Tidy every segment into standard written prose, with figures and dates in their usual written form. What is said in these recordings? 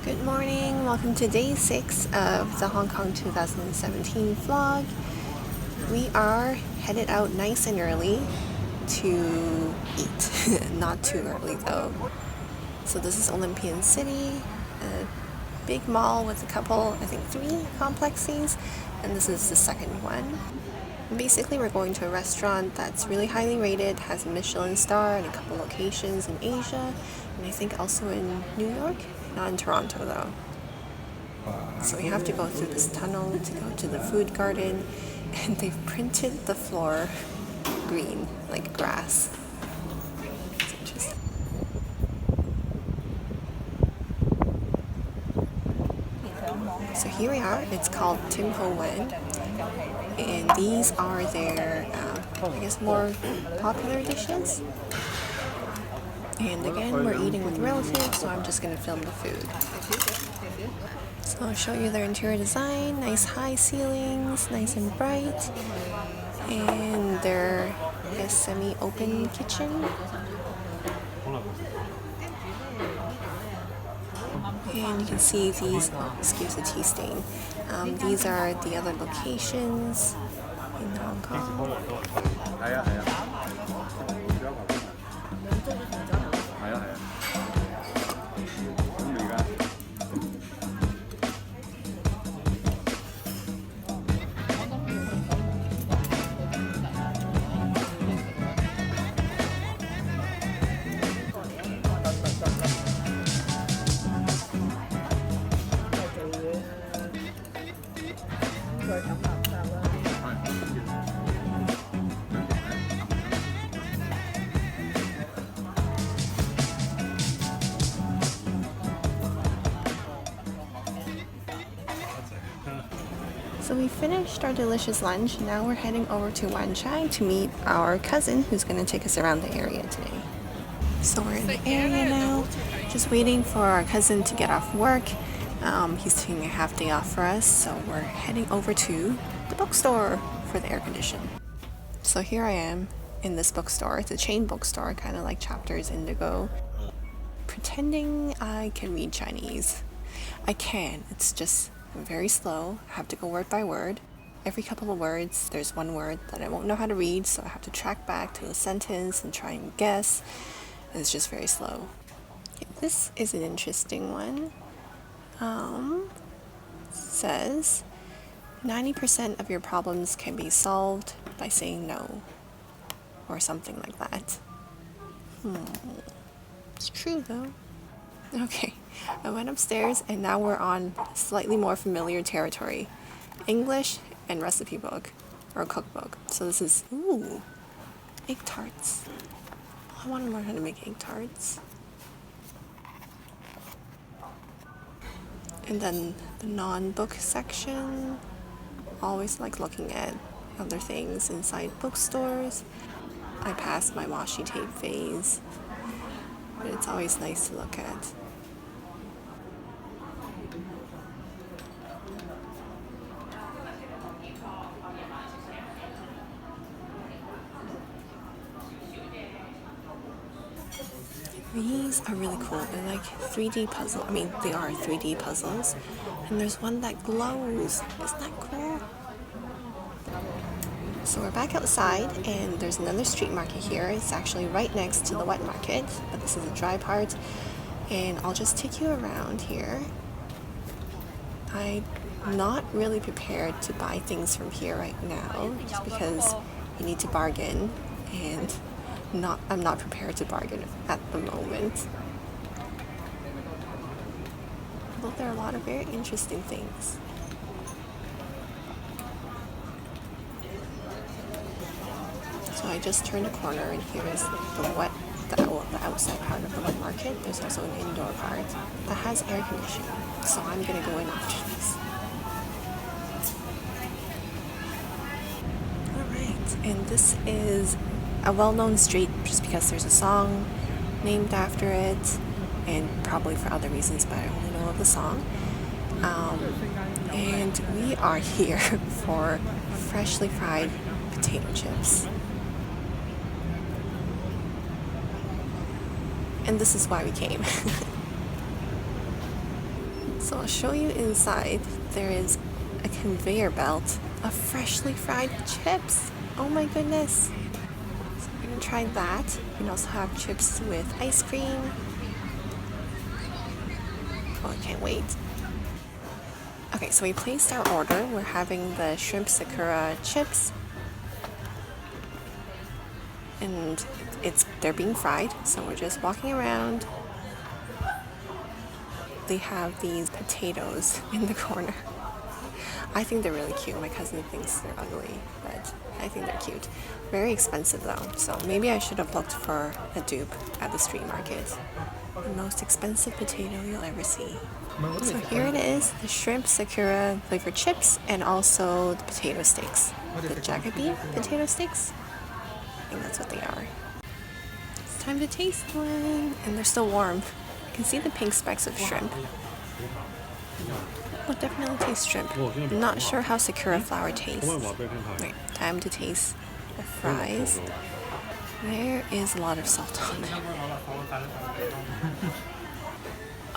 Good morning, welcome to day 6 of the Hong Kong 2017 vlog. We are headed out nice and early to eat. Not too early though. So this is Olympian City, a big mall with a couple, I think 3 complexes, and this is the second one. Basically we're going to a restaurant that's really highly rated, has a Michelin star and a couple locations in Asia, and I think also in New York, not in Toronto though. So we have to go through this tunnel to go to the food garden, and they've printed the floor green, like grass. It's interesting. So here we are, it's called Tim Ho Wan, and these are their, I guess, more popular dishes. And again, we're eating with relatives, so I'm just going to film the food. So I'll show you their interior design, nice high ceilings, nice and bright, and their, I guess, semi-open kitchen. And you can see these, oh, excuse the tea stain, these are the other locations in Hong Kong. So we finished our delicious lunch. Now we're heading over to Wan Chai to meet our cousin who's going to take us around the area today. So we're in the area now, just waiting for our cousin to get off work. He's taking a half day off for us, so we're heading over to the bookstore for the air condition. So here I am in this bookstore. It's a chain bookstore, kind of like Chapters Indigo. Pretending I can read Chinese. I can, it's just very slow. I have to go word by word. Every couple of words, there's one word that I won't know how to read, so I have to track back to the sentence and try and guess. And it's just very slow. Okay, this is an interesting one. Says 90% of your problems can be solved by saying no, or something like that. It's true though. Okay, I went upstairs and now we're on slightly more familiar territory. English and recipe book, or cookbook. So this is, ooh, egg tarts. I want to learn how to make egg tarts. And then the non-book section. Always like looking at other things inside bookstores. I passed my washi tape phase, but it's always nice to look at. These are really cool. They're like 3D puzzle. I mean, they are 3D puzzles. And there's one that glows. Isn't that cool? So we're back outside, and there's another street market here. It's actually right next to the wet market, but this is a dry part. And I'll just take you around here. I'm not really prepared to buy things from here right now, just because you need to bargain, and I'm not prepared to bargain at the moment. Although there are a lot of very interesting things. So I just turned a corner, and here's the outside part of the wet market. There's also an indoor part that has air conditioning. So I'm gonna go in after this. Alright, and this is a well-known street just because there's a song named after it, and probably for other reasons, but I only know of the song. And we are here for freshly fried potato chips. And this is why we came. So I'll show you inside. There is a conveyor belt of freshly fried chips. Oh my goodness. So we're gonna try that. You can also have chips with ice cream. Oh, I can't wait. Okay, so we placed our order. We're having the shrimp sakura chips. And they're being fried, so we're just walking around. They have these potatoes in the corner. I think they're really cute. My cousin thinks they're ugly, but I think they're cute. Very expensive though, so maybe I should have looked for a dupe at the street market. The most expensive potato you'll ever see. So here it is, the shrimp sakura flavored chips and also the potato sticks. The jagabi potato sticks. I think that's what they are. It's time to taste one, and they're still warm. You can see the pink specks of shrimp. Oh, definitely taste shrimp. I'm not sure how sakura flower tastes. Right, time to taste the fries. There is a lot of salt on there.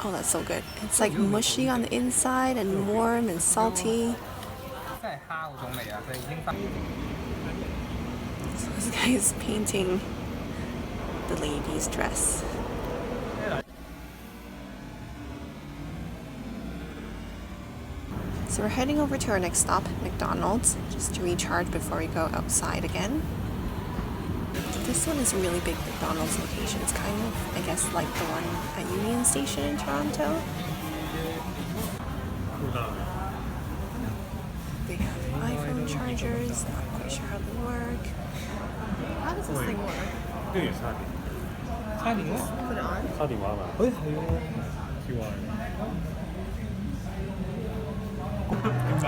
Oh, that's so good. It's like mushy on the inside and warm and salty. So this guy is painting the lady's dress. So we're heading over to our next stop, McDonald's, just to recharge before we go outside again. This one is a really big McDonald's location. It's kind of, I guess, like the one at Union Station in Toronto. They have iPhone chargers, not quite sure how they work. How does this thing work? Put it on?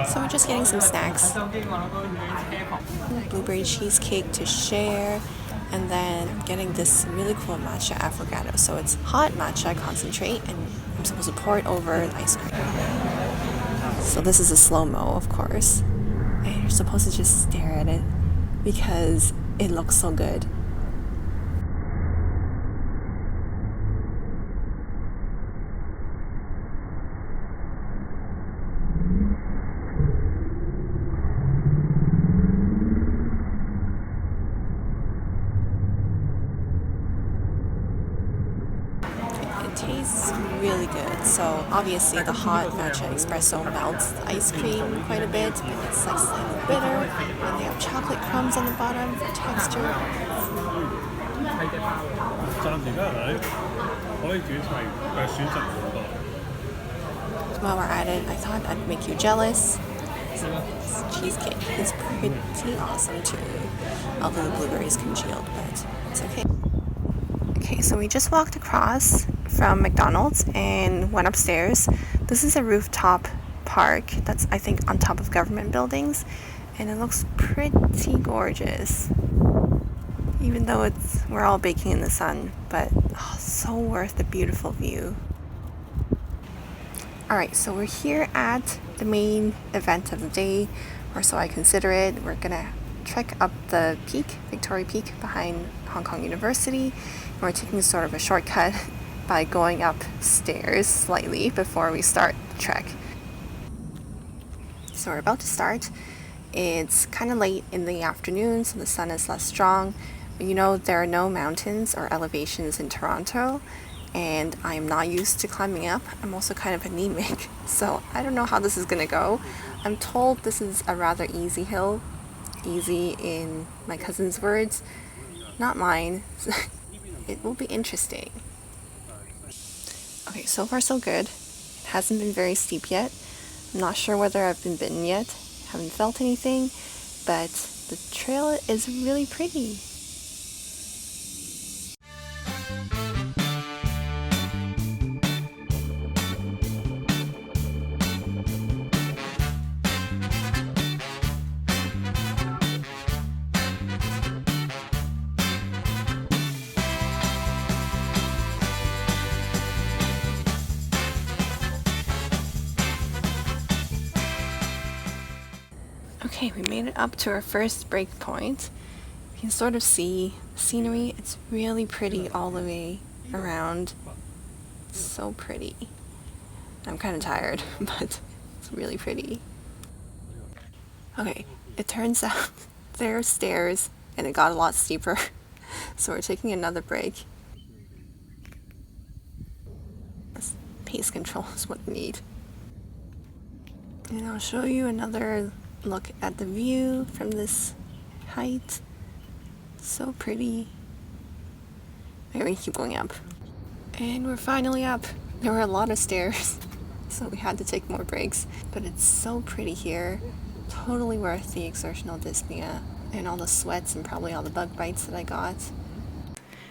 So we're just getting some snacks. Blueberry cheesecake to share. And then I'm getting this really cool matcha affogato. So it's hot matcha concentrate, and I'm supposed to pour it over the ice cream. So this is a slow-mo, of course. And you're supposed to just stare at it because it looks so good. Tastes really good. So obviously the hot matcha espresso melts the ice cream quite a bit, and it's like slightly bitter, and they have chocolate crumbs on the bottom for texture. While we're at it, I thought I'd make you jealous. This cheesecake is pretty awesome too, although the blueberries congealed, but it's okay. Okay, so we just walked across from McDonald's and went upstairs. This is a rooftop park that's, I think, on top of government buildings, and it looks pretty gorgeous. Even though we're all baking in the sun, but so worth the beautiful view. Alright, so we're here at the main event of the day, or so I consider it. We're gonna trek up the peak, Victoria Peak, behind Hong Kong University. We're taking sort of a shortcut by going upstairs slightly before we start the trek. So we're about to start. It's kind of late in the afternoon, so the sun is less strong. But you know, there are no mountains or elevations in Toronto, and I'm not used to climbing up. I'm also kind of anemic, so I don't know how this is gonna go. I'm told this is a rather easy hill. Easy in my cousin's words, not mine. It will be interesting. Okay, so far so good. It hasn't been very steep yet. I'm not sure whether I've been bitten yet. Haven't felt anything, but the trail is really pretty. Okay, we made it up to our first break point. You can sort of see the scenery. It's really pretty all the way around. It's so pretty. I'm kind of tired, but it's really pretty. Okay, it turns out there are stairs and it got a lot steeper, so we're taking another break. Pace control is what we need. And I'll show you another look at the view from this height. So pretty. Okay, we keep going up. And we're finally up. There were a lot of stairs, so we had to take more breaks. But it's so pretty here. Totally worth the exertional dyspnea and all the sweats and probably all the bug bites that I got.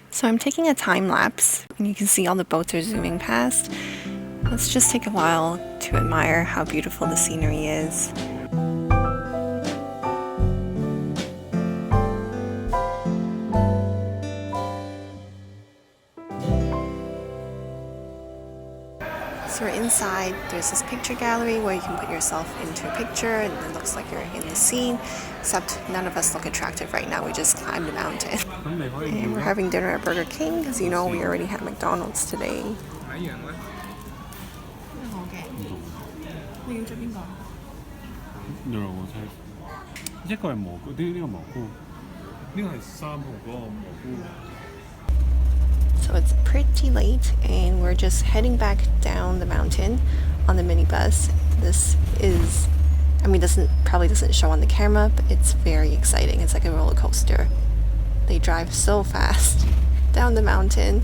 So I'm taking a time lapse, and you can see all the boats are zooming past. Let's just take a while to admire how beautiful the scenery is. So we're inside, there's this picture gallery where you can put yourself into a picture and it looks like you're in the scene, except none of us look attractive right now, we just climbed a mountain. And we're having dinner at Burger King, because you know we already had McDonald's today. So it's pretty late and we're just heading back down the mountain on the minibus. This is, probably doesn't show on the camera, but it's very exciting. It's like a roller coaster. They drive so fast down the mountain.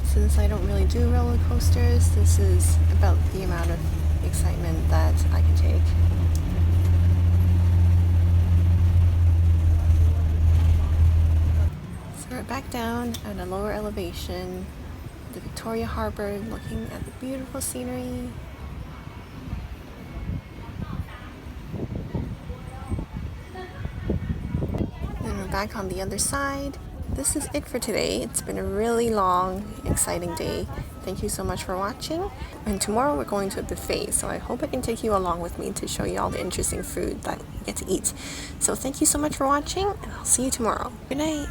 Since I don't really do roller coasters, this is about the amount of excitement that I can take. So we're back down at a lower elevation, the Victoria Harbour, looking at the beautiful scenery. And we're back on the other side. This is it for today. It's been a really long, exciting day. Thank you so much for watching. And tomorrow we're going to a buffet, so I hope I can take you along with me to show you all the interesting food that you get to eat. So thank you so much for watching, and I'll see you tomorrow. Good night.